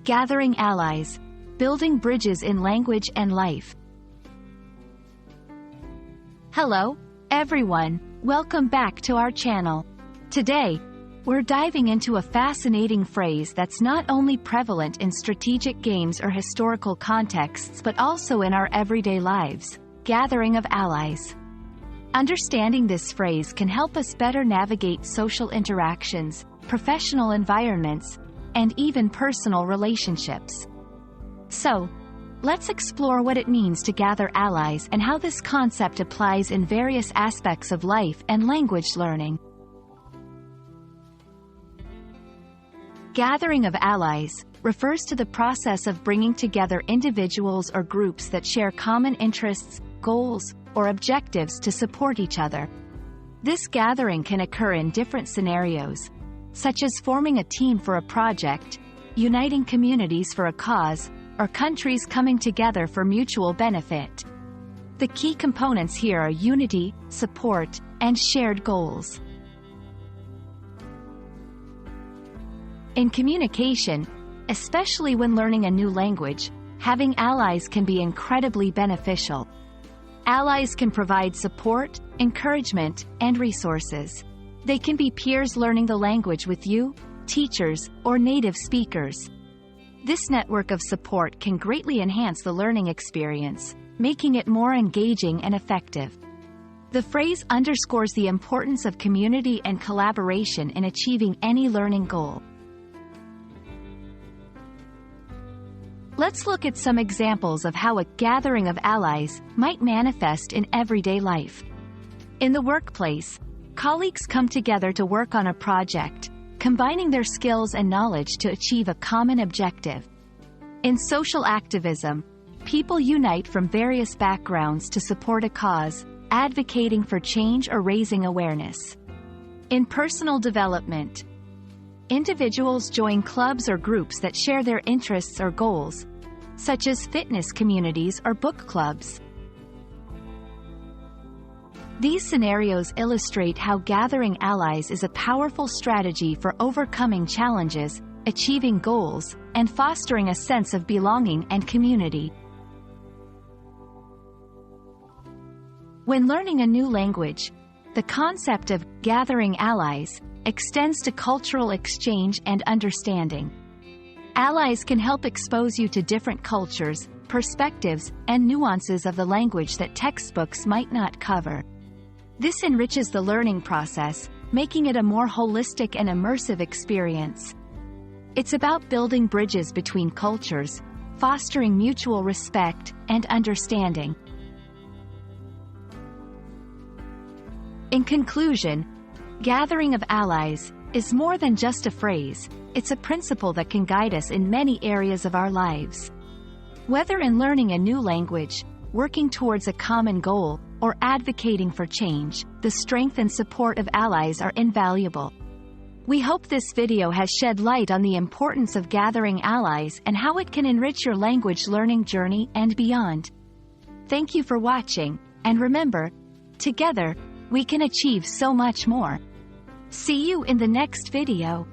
Gathering allies, building bridges in language and life. Hello, everyone. Welcome back to our channel. Today, we're diving into a fascinating phrase that's not only prevalent in strategic games or historical contexts but also in our everyday lives: gathering of allies. Understanding this phrase can help us better navigate social interactions, professional environments, and even personal relationships. So, let's explore what it means to gather allies and how this concept applies in various aspects of life and language learning. Gathering of allies refers to the process of bringing together individuals or groups that share common interests, goals, or objectives to support each other. This gathering can occur in different scenarios, such as forming a team for a project, uniting communities for a cause, or countries coming together for mutual benefit. The key components here are unity, support, and shared goals. In communication, especially when learning a new language, having allies can be incredibly beneficial. Allies can provide support, encouragement, and resources. They can be peers learning the language with you, teachers, or native speakers. This network of support can greatly enhance the learning experience, making it more engaging and effective. The phrase underscores the importance of community and collaboration in achieving any learning goal. Let's look at some examples of how a gathering of allies might manifest in everyday life. In the workplace, colleagues come together to work on a project, combining their skills and knowledge to achieve a common objective. In social activism, people unite from various backgrounds to support a cause, advocating for change or raising awareness. In personal development, individuals join clubs or groups that share their interests or goals, such as fitness communities or book clubs. These scenarios illustrate how gathering allies is a powerful strategy for overcoming challenges, achieving goals, and fostering a sense of belonging and community. When learning a new language, the concept of gathering allies extends to cultural exchange and understanding. Allies can help expose you to different cultures, perspectives, and nuances of the language that textbooks might not cover. This enriches the learning process, making it a more holistic and immersive experience. It's about building bridges between cultures, fostering mutual respect and understanding. In conclusion, gathering of allies is more than just a phrase. It's a principle that can guide us in many areas of our lives. Whether in learning a new language, working towards a common goal, or advocating for change, the strength and support of allies are invaluable. We hope this video has shed light on the importance of gathering allies and how it can enrich your language learning journey and beyond. Thank you for watching, and remember, together, we can achieve so much more. See you in the next video.